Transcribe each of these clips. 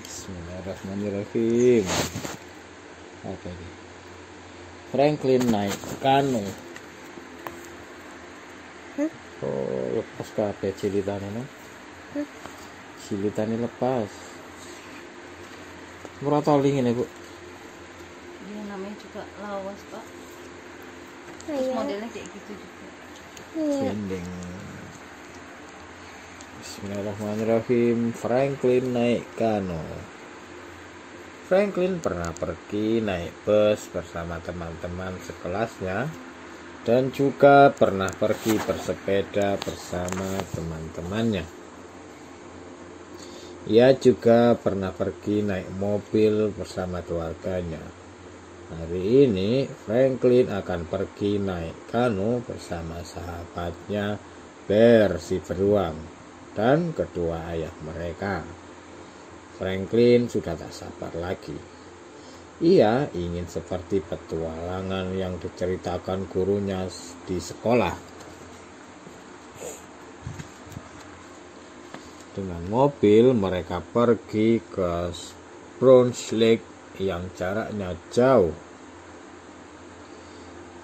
Bismillahirrahmanirrahim. Apa ini? Franklin naik kanu. Oh, lepas kabeh cilitane no. Cilitane lepas. Murah toling ini, Bu. Ini namanya juga lawas, Pak. Terus modelnya kayak gitu juga. Bending. Bismillahirrahmanirrahim. Franklin naik kano. Franklin pernah pergi naik bus bersama teman-teman sekelasnya dan juga pernah pergi bersepeda bersama teman-temannya. Ia juga pernah pergi naik mobil bersama keluarganya. Hari ini Franklin akan pergi naik kano bersama sahabatnya Bear si beruang dan kedua ayah mereka. Franklin sudah tak sabar lagi. Ia ingin seperti petualangan yang diceritakan gurunya di sekolah. Dengan mobil mereka pergi ke Bronze Lake yang jaraknya jauh.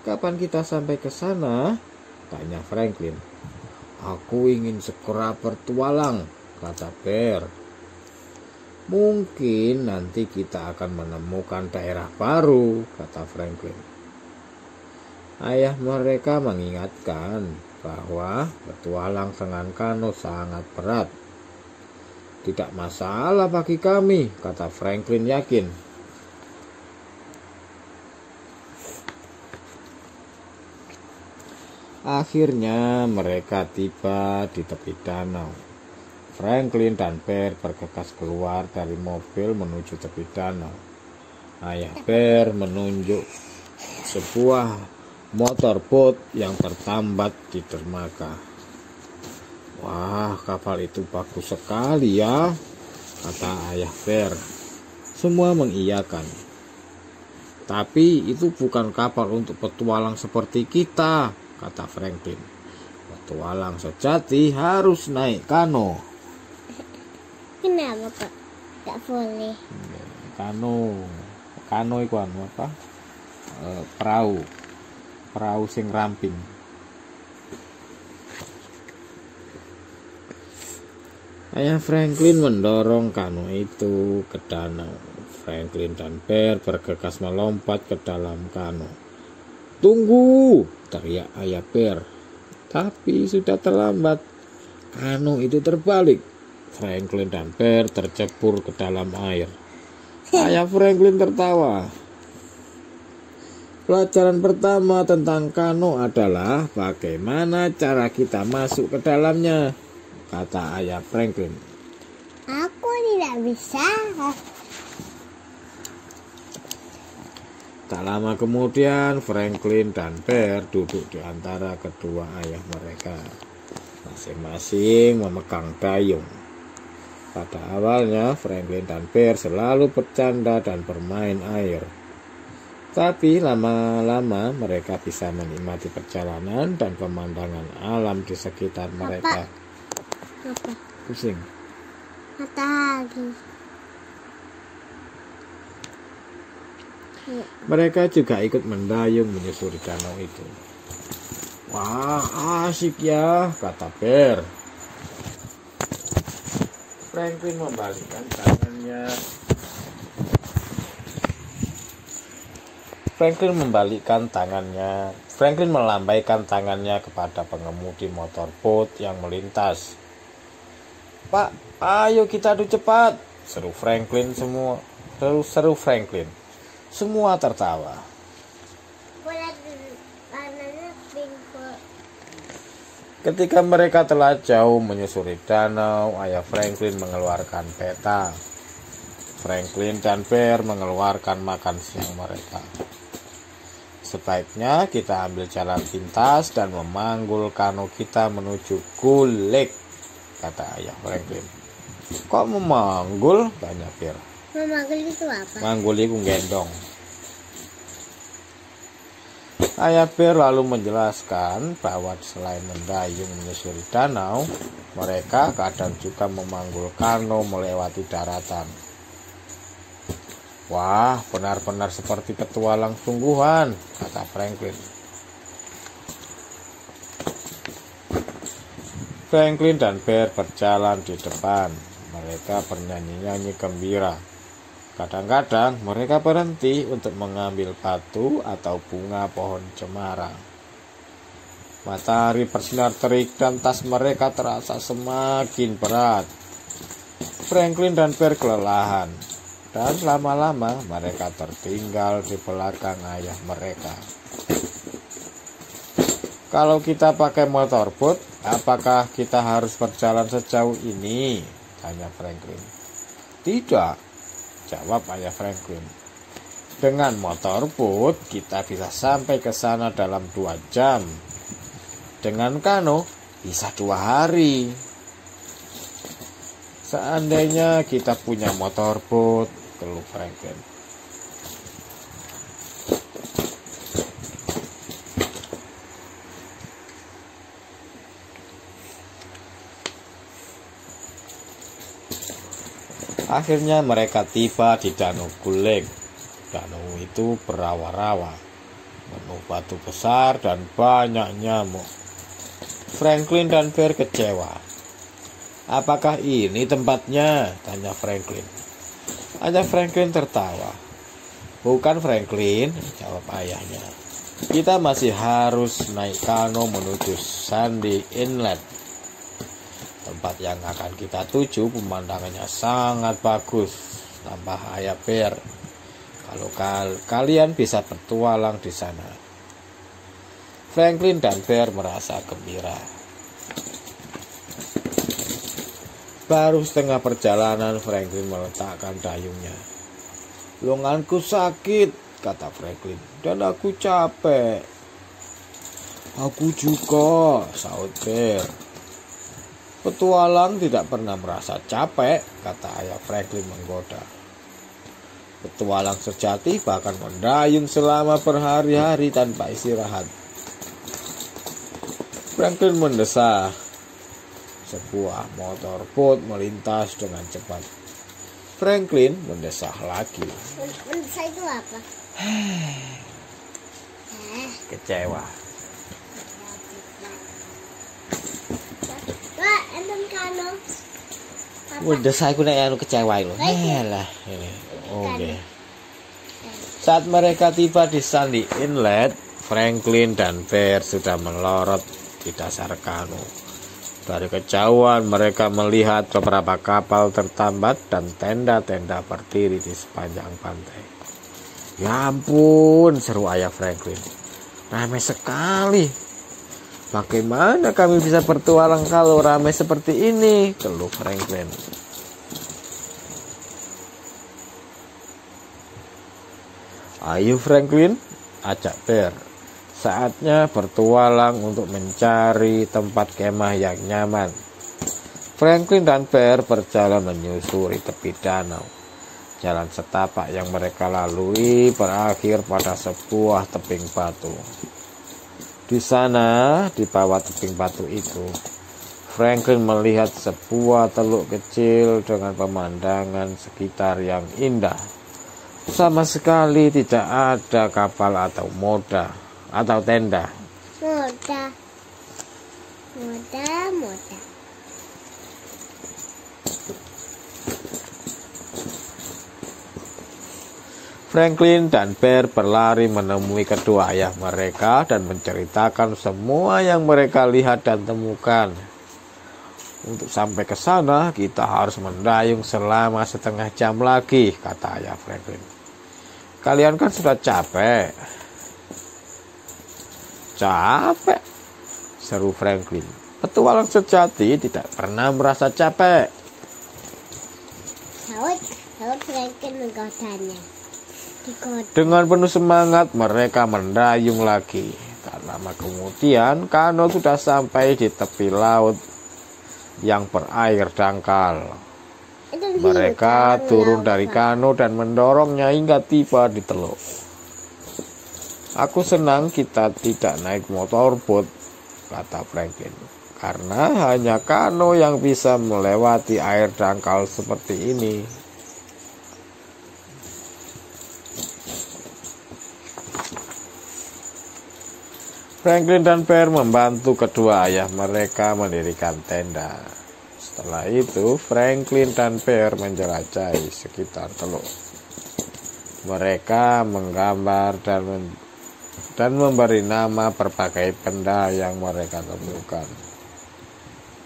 Kapan kita sampai ke sana? Tanya Franklin. Aku ingin segera bertualang, kata Bear. Mungkin nanti kita akan menemukan daerah baru, kata Franklin. Ayah mereka mengingatkan bahwa bertualang dengan kano sangat berat. Tidak masalah bagi kami, kata Franklin yakin. Akhirnya mereka tiba di tepi danau. Franklin dan Bear bergegas keluar dari mobil menuju tepi danau. Ayah Bear menunjuk sebuah motorboat yang tertambat di dermaga. Wah, kapal itu bagus sekali ya, kata ayah Bear. Semua mengiyakan. Tapi itu bukan kapal untuk petualang seperti kita, kata Franklin. Petualang sejati harus naik kano. Kenapa Pak? Gak boleh. Kano itu apa? Perahu sing ramping. Ayah Franklin mendorong kano itu ke danau. Franklin dan Bear bergegas melompat ke dalam kano. Tunggu! Teriak ayah Bear. Tapi sudah terlambat. Kano itu terbalik. Franklin dan Bear tercebur ke dalam air. Ayah Franklin tertawa. Pelajaran pertama tentang kano adalah bagaimana cara kita masuk ke dalamnya, kata ayah Franklin. Aku tidak bisa. Tak lama kemudian Franklin dan Bear duduk di antara kedua ayah mereka. Masing-masing memegang dayung. Pada awalnya Franklin dan Bear selalu bercanda dan bermain air. Tapi lama-lama mereka bisa menikmati perjalanan dan pemandangan alam di sekitar mereka. Apa? Pusing. Matahari. Mereka juga ikut mendayung menyusuri danau itu. Wah, asik ya, kata Bear. Franklin membalikkan tangannya. Franklin melambaikan tangannya kepada pengemudi motorboat yang melintas. Pak, ayo kita adu cepat, seru Franklin. Semua tertawa. Ketika mereka telah jauh menyusuri danau, ayah Franklin mengeluarkan peta. Franklin dan Bear mengeluarkan makan siang mereka. Sebaiknya kita ambil jalan pintas dan memanggul kano kita menuju Gold Lake, kata ayah Franklin. Kok memanggul? Tanya Bear. Memanggul itu apa? Manggul itu gendong. Ayah bear lalu menjelaskan bahwa selain mendayung menyusuri danau, mereka kadang juga memanggul kano melewati daratan. Wah, benar-benar seperti petualang sungguhan, kata Franklin. Franklin dan Bear berjalan di depan. Mereka bernyanyi-nyanyi gembira. Kadang-kadang mereka berhenti untuk mengambil batu atau bunga pohon cemara. Matahari bersinar terik dan tas mereka terasa semakin berat. Franklin dan Bear kelelahan, dan lama-lama mereka tertinggal di belakang ayah mereka. Kalau kita pakai motorboat, apakah kita harus berjalan sejauh ini? Tanya Franklin. Tidak, jawab ayah Franklin. Dengan motorboat, kita bisa sampai ke sana dalam 2 jam. Dengan kano, bisa 2 hari. Seandainya kita punya motorboat, keluh Franklin. Akhirnya mereka tiba di Danau Guling. Danau itu berawa-rawa, penuh batu besar dan banyak nyamuk. Franklin dan Bear kecewa. Apakah ini tempatnya? Tanya Franklin. Ayah Franklin tertawa. Bukan Franklin, jawab ayahnya. Kita masih harus naik kano menuju Sandy Inlet. Tempat yang akan kita tuju pemandangannya sangat bagus, tambah ayah Bear. Kalau kalian bisa bertualang di sana. Franklin dan Bear merasa gembira. Baru setengah perjalanan Franklin meletakkan dayungnya. Lenganku sakit, kata Franklin, dan aku capek. Aku juga, sahut Bear. Petualang tidak pernah merasa capek, kata ayah Franklin menggoda. Petualang sejati bahkan mendayung selama berhari-hari tanpa istirahat. Franklin mendesah. Sebuah motorboat melintas dengan cepat. Franklin mendesah lagi. Mendesah itu apa? Kecewa. Mendesah aku nek kecewa lho. Lah. Oke. Saat mereka tiba di Sandy Inlet, Franklin dan Bear sudah melorot di dasar kano. Dari kejauhan mereka melihat beberapa kapal tertambat dan tenda-tenda berdiri di sepanjang pantai. Ya ampun, seru ayah Franklin. Ramai sekali. Bagaimana kami bisa bertualang kalau ramai seperti ini? Keluh Franklin. Ayo Franklin, ajak Bear. Saatnya bertualang untuk mencari tempat kemah yang nyaman. Franklin dan Bear berjalan menyusuri tepi danau. Jalan setapak yang mereka lalui berakhir pada sebuah tebing batu. Di sana, di bawah tebing batu itu, Franklin melihat sebuah teluk kecil dengan pemandangan sekitar yang indah. Sama sekali tidak ada kapal atau moda atau tenda. Moda. Franklin dan Bear berlari menemui kedua ayah mereka dan menceritakan semua yang mereka lihat dan temukan. Untuk sampai ke sana, kita harus mendayung selama setengah jam lagi, kata ayah Franklin. Kalian kan sudah capek. Capek, seru Franklin. Petualang sejati tidak pernah merasa capek. Sahut Franklin menggodanya. Dengan penuh semangat mereka mendayung lagi. Tak lama kemudian kano sudah sampai di tepi laut yang berair dangkal. Mereka turun dari kano dan mendorongnya hingga tiba di teluk. Aku senang kita tidak naik motorboat, kata Franklin, karena hanya kano yang bisa melewati air dangkal seperti ini. Franklin dan Pear membantu kedua ayah mereka mendirikan tenda. Setelah itu, Franklin dan Pear menjelajahi sekitar teluk. Mereka menggambar dan memberi nama berbagai benda yang mereka temukan.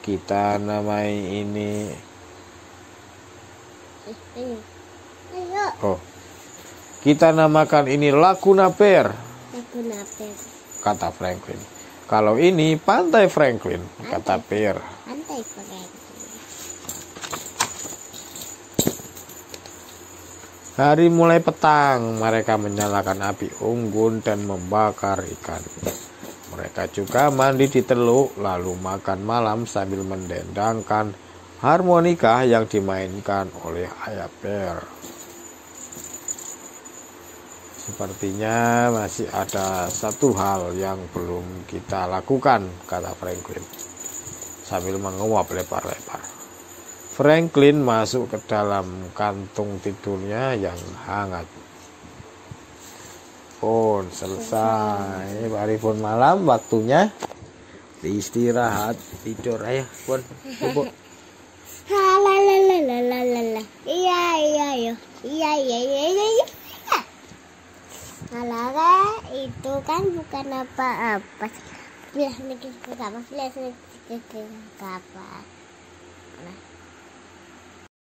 Kita namai ini kita namakan ini Laguna Pear, kata Franklin. Kalau ini Pantai Franklin, kata Pear. Pantai Franklin. Hari mulai petang, mereka menyalakan api unggun dan membakar ikan. Mereka juga mandi di teluk, lalu makan malam sambil mendendangkan harmonika yang dimainkan oleh ayah Pear. Sepertinya masih ada satu hal yang belum kita lakukan, kata Franklin sambil menguap lebar-lebar. Franklin masuk ke dalam kantung tidurnya yang hangat. Selesai. Hari pun malam, waktunya istirahat, tidur. Ayo, Pun, bubuk. Iya. Alara itu kan bukan apa-apa. Bilang apa?